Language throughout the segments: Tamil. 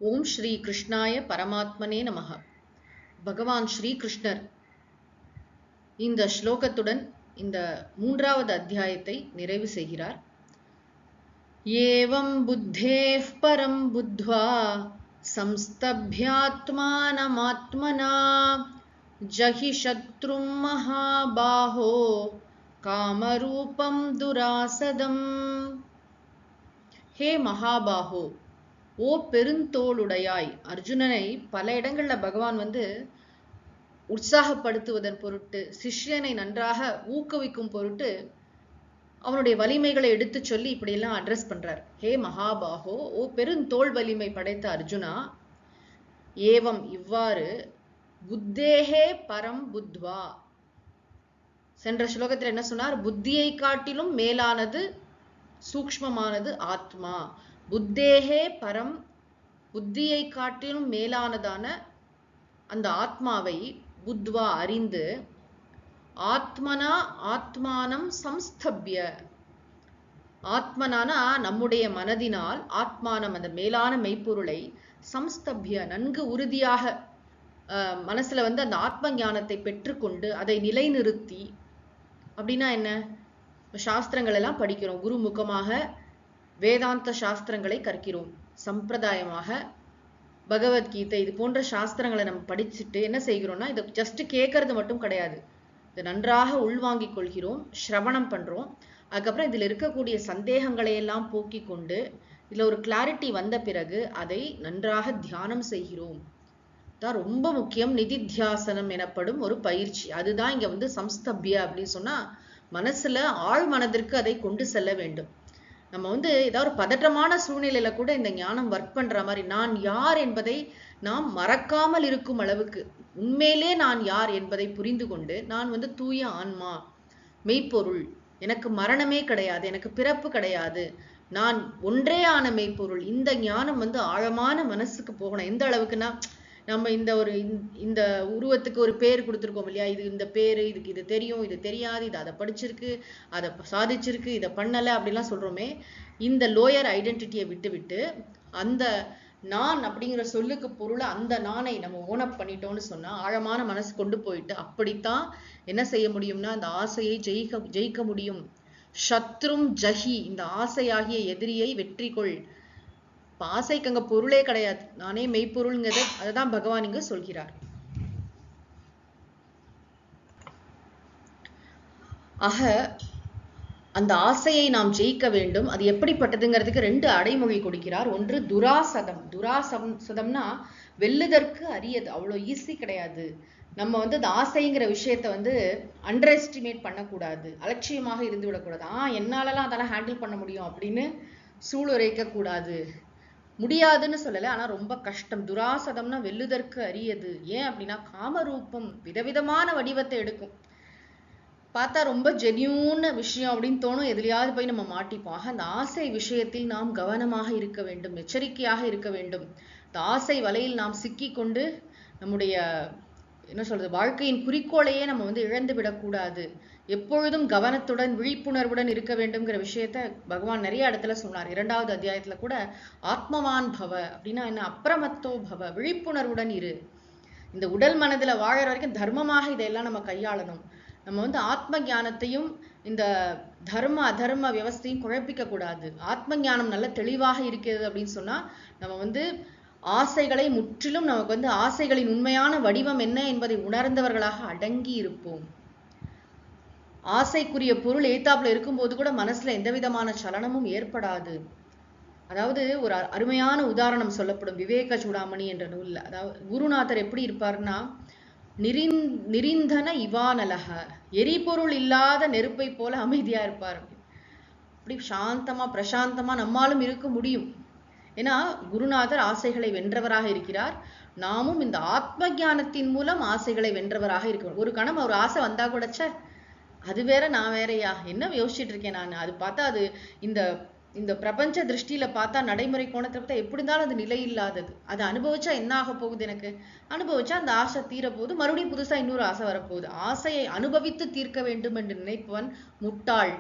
ஓம் ஸ்ரீ கிருஷ்ணாய பரமாத்மனே நமஹ. பகவான் ஸ்ரீ கிருஷ்ணர் இந்த ஸ்லோகத்துடன் இந்த 3வது அத்தியாயத்தை நிறைவு செய்கிறார். ஏவம் புத்தேஃ பரம் புத்வா சம்ஸ்தப்யாத்மானமாத்மனா ஜஹி சத்ரும் மகாபாஹோ காமரூபம் துராசதம். ஹே மகாபாஹோ, ஓ பெருந்தோளுடையாய். அர்ஜுனனை பல இடங்கள்ல பகவான் உற்சாகப்படுத்துவதன் பொருட்டு, சிஷ்யனை நன்றாக ஊக்குவிக்கும் பொருட்டு அவனுடைய வலிமைகளை எடுத்து சொல்லி இப்படியெல்லாம் அட்ரஸ் பண்றார். ஹே மகாபாஹோ, ஓ பெருந்தோள் வலிமை படைத்த அர்ஜுனா, ஏவம் இவ்வாறு, புத்தேஹே பரம் புத்வா. சென்ற ஸ்லோகத்தில் என்ன சொன்னார்? புத்தியை காட்டிலும் மேலானது, சூக்ஷ்மமானது ஆத்மா. புத்தேஹே பரம், புத்தியை காட்டிலும் மேலானதான அந்த ஆத்மாவை புத்வா அறிந்து, ஆத்மனா ஆத்மானம் சம்ஸ்தப்ய, ஆத்மனானா நம்முடைய மனதினால், ஆத்மானம் அந்த மேலான மெய்ப்பொருளை, சம்ஸ்தப்ய நன்கு உறுதியாக மனசுல அந்த ஆத்ம ஞானத்தை பெற்றுக்கொண்டு அதை நிலைநிறுத்தி. அப்படின்னா என்ன? சாஸ்திரங்கள் எல்லாம் படிக்கிறோம், குருமுகமாக வேதாந்த சாஸ்திரங்களை கற்கிறோம், சம்பிரதாயமாக பகவத்கீதை இது போன்ற சாஸ்திரங்களை நம்ம படிச்சுட்டு என்ன செய்கிறோம்னா, இதை ஜஸ்ட் கேட்கறது மட்டும் கிடையாது, இதை நன்றாக உள்வாங்கிக் கொள்கிறோம், சிரவணம் பண்றோம். அதுக்கப்புறம் இதில் இருக்கக்கூடிய சந்தேகங்களை எல்லாம் போக்கி கொண்டு, இதுல ஒரு கிளாரிட்டி வந்த பிறகு அதை நன்றாக தியானம் செய்கிறோம். தான் ரொம்ப முக்கியம். நிதித்தியாசனம் எனப்படும் ஒரு பயிற்சி. அதுதான் இங்க சம்ஸ்தப்ய அப்படின்னு சொன்னா, மனசுல ஆழ் மனதிற்கு அதை கொண்டு செல்ல வேண்டும். நம்ம ஏதாவது ஒரு பதற்றமான சூழ்நிலையில கூட இந்த ஞானம் ஒர்க் பண்ற மாதிரி, நான் யார் என்பதை நாம் மறக்காமல் இருக்கும் அளவுக்கு, உண்மையிலே நான் யார் என்பதை புரிந்து கொண்டு, நான் தூய ஆன்மா, மெய்ப்பொருள், எனக்கு மரணமே கிடையாது, எனக்கு பிறப்பு கிடையாது, நான் ஒன்றே ஆன மெய்ப்பொருள். இந்த ஞானம் ஆழமான மனசுக்கு போகணும். எந்த அளவுக்குன்னா, நம்ம இந்த உருவத்துக்கு ஒரு பேர் கொடுத்துருக்கோம் இல்லையா, இது இந்த பேரு, இதுக்கு இது தெரியும், இது தெரியாது, இது அதை படிச்சிருக்கு, அதை சாதிச்சிருக்கு, இதை பண்ணல அப்படிலாம் சொல்றோமே, இந்த லோயர் ஐடென்டிட்டியை விட்டு அந்த நான் அப்படிங்கிற சொல்லுக்கு பொருளை, அந்த நானை நம்ம ஓனப் பண்ணிட்டோம்னு சொன்னா, ஆழமான மனசு கொண்டு போயிட்டு அப்படித்தான் என்ன செய்ய முடியும்னா, அந்த ஆசையை ஜெயிக்க முடியும். சத்ரும் ஜஹி, இந்த ஆசையாகிய எதிரியை வெற்றி கொள். ஆசைக்கு அங்க பொருளே கிடையாது, நானே மெய்ப்பொருள்ங்கிறத அததான் பகவான் இங்க சொல்கிறார். ஆக அந்த ஆசையை நாம் ஜெயிக்க வேண்டும். அது எப்படிப்பட்டதுங்கிறதுக்கு 2 அடைமொழி கொடுக்கிறார். ஒன்று துராசதம். துராசதம்னா வெல்லுதற்கு அரியது, அவ்வளோ ஈஸி கிடையாது. நம்ம அந்த ஆசைங்கிற விஷயத்த அண்டர் எஸ்டிமேட் பண்ணக்கூடாது, அலட்சியமாக இருந்து விடக்கூடாது. என்னாலலாம் அதெல்லாம் ஹேண்டில் பண்ண முடியும் அப்படின்னு சூளுரைக்க கூடாது. முடியாதுன்னு சொல்லலை, ஆனா ரொம்ப கஷ்டம். துராசதம்னா வெல்லுதற்கு அரியது. ஏன் அப்படின்னா, காமரூபம் விதவிதமான வடிவத்தை எடுக்கும். பார்த்தா ரொம்ப ஜென்யூன் விஷயம் அப்படின்னு தோணும், எதுலையாவது போய் நம்ம மாட்டிப்போம். அந்த ஆசை விஷயத்தில் நாம் கவனமாக இருக்க வேண்டும், எச்சரிக்கையாக இருக்க வேண்டும். இந்த ஆசை வலையில் நாம் சிக்கி கொண்டு நம்முடைய என்ன சொல்றது, வாழ்க்கையின் குறிக்கோளையே நம்ம இழந்து விடக்கூடாது. எப்பொழுதும் கவனத்துடன் விழிப்புணர்வுடன் இருக்க வேண்டும்ங்கிற விஷயத்த பகவான் நிறைய இடத்துல சொன்னார். 2வது அத்தியாயத்துல கூட ஆத்மவான் பவ அப்படின்னா என்ன, அப்ரமத்தோ பவ, விழிப்புணர்வுடன் இரு. இந்த உடல் மனதுல வாழற வரைக்கும் தர்மமாக இதையெல்லாம் நம்ம கையாளணும். நம்ம ஆத்ம ஞானத்தையும் இந்த தர்ம அதர்ம வியவஸ்தையும் குழப்பிக்க கூடாது. ஆத்ம ஞானம் நல்ல தெளிவாக இருக்கிறது அப்படின்னு சொன்னா, நம்ம ஆசைகளை முற்றிலும், நமக்கு ஆசைகளின் உண்மையான வடிவம் என்ன என்பதை உணர்ந்தவர்களாக அடங்கி இருப்போம். ஆசைக்குரிய பொருள் ஏத்தாப்புல இருக்கும்போது கூட மனசுல எந்த விதமான சலனமும் ஏற்படாது. அதாவது ஒரு அருமையான உதாரணம் சொல்லப்படும் விவேக சூடாமணி என்ற நூல்ல. அதாவது குருநாதர் எப்படி இருப்பார்னா, நிரிந்தன இவானலக, எரிபொருள் இல்லாத நெருப்பை போல அமைதியா இருப்பார். அப்படி சாந்தமா பிரசாந்தமா நம்மாலும் இருக்க முடியும். ஏன்னா குருநாதர் ஆசைகளை வென்றவராக இருக்கிறார். நாமும் இந்த ஆத்ம ஞானத்தின் மூலம் ஆசைகளை வென்றவராக இருக்கிறோம். ஒரு கணம் ஒரு ஆசை வந்தா கூடச்ச, அது வேற நான் வேறையா, என்ன யோசிச்சுட்டு இருக்கேன் நான், அது பார்த்தா அது இந்த பிரபஞ்ச திருஷ்டியில பார்த்தா, நடைமுறை கோணத்தை பார்த்தா எப்படி இருந்தாலும் அது நிலை இல்லாதது. அதை அனுபவிச்சா என்ன ஆக போகுது, எனக்கு அனுபவிச்சா அந்த ஆசை தீர போகுது, மறுபடியும் புதுசா இன்னொரு ஆசை வரப்போகுது. ஆசையை அனுபவித்து தீர்க்க வேண்டும் என்று நினைப்பவன் முட்டாள்.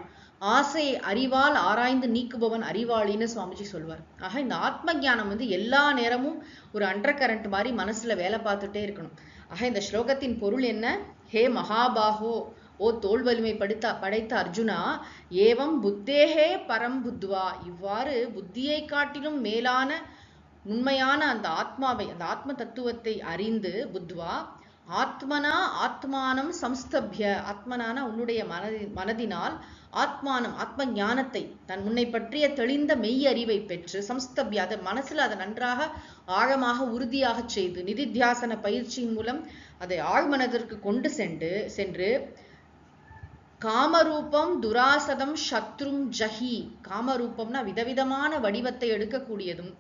ஆசையை அறிவால் ஆராய்ந்து நீக்குபவன் அறிவாளின்னு சுவாமிஜி சொல்வார். ஆக இந்த ஆத்ம ஞானம் வந்து எல்லா நேரமும் ஒரு அண்டர் கரண்ட் மாதிரி மனசுல வேலை பார்த்துட்டே இருக்கணும். ஆக இந்த ஸ்லோகத்தின் பொருள் என்ன? ஹே மகாபாகோ, ஓ தோல் வலிமை படைத்த அர்ஜுனா, ஏவம் புத்தேகே பரம் புத்வா, இவ்வாறு புத்தியை காட்டிலும் மேலான உண்மையான அந்த ஆத்மாவை, அந்த ஆத்ம தத்துவத்தை அறிந்து, புத்வா ஆத்மனா ஆத்மானம் சம்ஸ்தப்ய, ஆத்மனான உன்னுடைய மனதினால் ஆத்மானம் ஆத்ம ஞானத்தை, தன் முன்னை பற்றிய தெளிந்த மெய் அறிவை பெற்று, சம்ஸ்தப்ய அதை மனசுல அதை நன்றாக ஆழமாக உறுதியாக செய்து, நிதித்தியாசன பயிற்சியின் மூலம் அதை ஆழ்மனதிற்கு கொண்டு சென்று காமரூபம் துராசதம் சத்ரும் ஜஹி, காமரூபம்னா விதவிதமான வடிவத்தை எடுக்கக்கூடியதும்,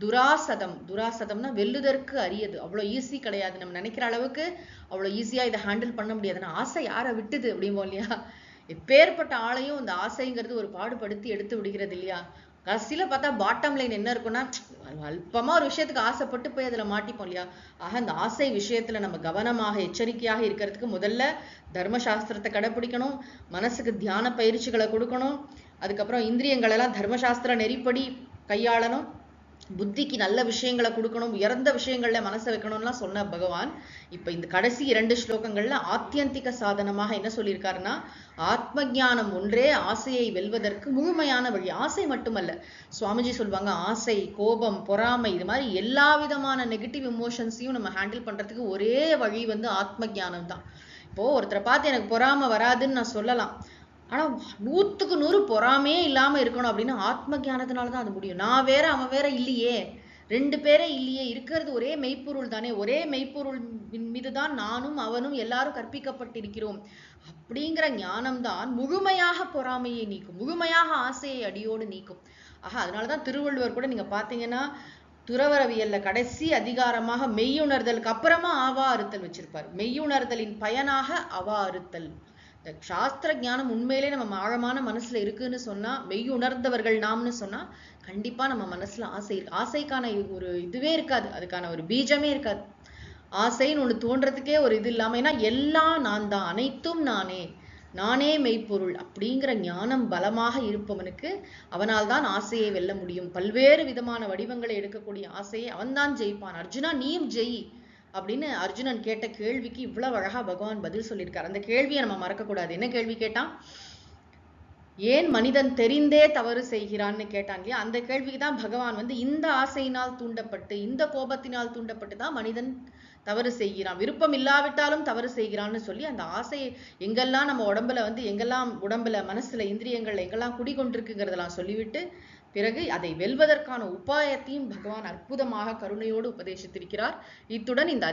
துராசதம்னா வெல்லுதற்கு அரியது. அவ்வளோ ஈஸி கிடையாது, நம்ம நினைக்கிற அளவுக்கு அவ்வளோ ஈஸியா இதை ஹேண்டில் பண்ண முடியாதுன்னா ஆசை யாரை விட்டுது அப்படிம்போம் இல்லையா? எப்பேற்பட்ட ஆளையும் இந்த ஆசைங்கிறது ஒரு பாடுபடுத்தி எடுத்து விடுகிறது இல்லையா? கடைசியில பார்த்தா பாட்டம் லைன் என்ன இருக்குன்னா, அல்பமா ஒரு விஷயத்துக்கு ஆசைப்பட்டு போய் அதுல மாட்டிப்போம் இல்லையா? ஆக இந்த ஆசை விஷயத்துல நம்ம கவனமாக எச்சரிக்கையாக இருக்கிறதுக்கு முதல்ல தர்மசாஸ்திரத்தை கடைப்பிடிக்கணும், மனசுக்கு தியான பயிற்சிகளை கொடுக்கணும், அதுக்கப்புறம் இந்திரியங்கள் எல்லாம் தர்மசாஸ்திர நெறிப்படி கையாளணும், புத்திக்கு நல்ல விஷயங்களை கொடுக்கணும், உயர்ந்த விஷயங்கள்ல மனசை வைக்கணும்லாம் சொன்ன பகவான் இப்ப இந்த கடைசி 2 ஸ்லோகங்கள்ல ஆத்தியந்திக சாதனமாக என்ன சொல்லியிருக்காருன்னா, ஆத்ம ஞானம் ஒன்றே ஆசையை வெல்வதற்கு முழுமையான வழி. ஆசை மட்டுமல்ல, சுவாமிஜி சொல்லுவாங்க, ஆசை, கோபம், பொறாமை, இது மாதிரி எல்லா விதமான நெகட்டிவ் இமோஷன்ஸையும் நம்ம ஹேண்டில் பண்றதுக்கு ஒரே வழி வந்து ஆத்ம ஞானம் தான். இப்போ ஒருத்தரை பார்த்து எனக்கு பொறாமை வராதுன்னு நான் சொல்லலாம், ஆனா 100க்கு 100 பொறாமையே இல்லாம இருக்கணும் அப்படின்னா ஆத்ம ஞானத்தினாலதான் அது முடியும். நான் வேற அவன் வேற இல்லையே, 2 பேரே இல்லையே, இருக்கிறது ஒரே மெய்ப்பொருள் தானே, ஒரே மெய்ப்பொருள் மீதுதான் நானும் அவனும் எல்லாரும் கற்பிக்கப்பட்டிருக்கிறோம் அப்படிங்கிற ஞானம்தான் முழுமையாக பொறாமையை நீக்கும், முழுமையாக ஆசையை அடியோடு நீக்கும். ஆக அதனாலதான் திருவள்ளுவர் கூட நீங்க பாத்தீங்கன்னா துறவரவியல்ல கடைசி அதிகாரமாக மெய்யுணர்தலுக்கு அப்புறமா ஆவா அறுத்தல் வச்சிருப்பார். மெய்யுணர்தலின் பயனாக அவா அறுத்தல். இந்த சாஸ்திர ஞானம் உண்மையிலே நம்ம ஆழமான மனசுல இருக்குன்னு சொன்னா, மெய் உணர்ந்தவர்கள் நாம்னு சொன்னா, கண்டிப்பா நம்ம மனசுல ஆசை இருக்கு. ஆசைக்கான ஒரு இதுவே இருக்காது, அதுக்கான ஒரு பீஜமே இருக்காது. ஆசைன்னு ஒண்ணு தோன்றதுக்கே ஒரு இது இல்லாம, ஏன்னா எல்லாம் நான் தான், அனைத்தும் நானே மெய்ப்பொருள் அப்படிங்கிற ஞானம் பலமாக இருப்பவனுக்கு அவனால் தான் ஆசையை வெல்ல முடியும். பல்வேறு விதமான வடிவங்களை எடுக்கக்கூடிய ஆசையை அவன்தான் ஜெயிப்பான். அர்ஜுனா நீயும் ஜெயி அப்படின்னு அர்ஜுனன் கேட்ட கேள்விக்கு இவ்வளவு அழகா பகவான் பதில் சொல்லியிருக்காரு. அந்த கேள்வியை நம்ம மறக்க கூடாது. என்ன கேள்வி கேட்டான்? ஏன் மனிதன் தெரிந்தே தவறு செய்கிறான்னு கேட்டான் இல்லையா? அந்த கேள்விக்கு தான் பகவான் வந்து இந்த ஆசையினால் தூண்டப்பட்டு, இந்த கோபத்தினால் தூண்டப்பட்டு தான் மனிதன் தவறு செய்கிறான், விருப்பம் இல்லாவிட்டாலும் தவறு செய்கிறான்னு சொல்லி அந்த ஆசையை எங்கெல்லாம் நம்ம உடம்புல வந்து, எங்கெல்லாம் உடம்புல, மனசுல, இந்திரியங்கள்ல எங்கெல்லாம் குடிகொண்டிருக்குங்கிறதெல்லாம் சொல்லிவிட்டு பிறகு அதை வெல்வதற்கான உபாயத்தையும் பகவான் அற்புதமாக கருணையோடு உபதேசித்திருக்கிறார். இத்துடன் இந்த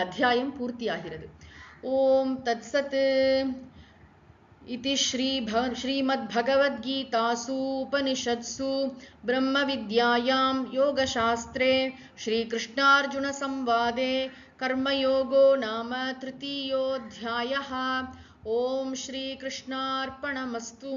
அத்தியாயம் பூர்த்தியாகிறது. ஓம் தத் சத். इति श्रीमद्भगवद्गीतासु उपनिषत्सु ब्रह्मविद्यायां योगशास्त्रे श्रीकृष्णार्जुनसंवादे कर्मयोगो नाम तृतीयोऽध्यायः. ओम श्रीकृष्णार्पणमस्तु.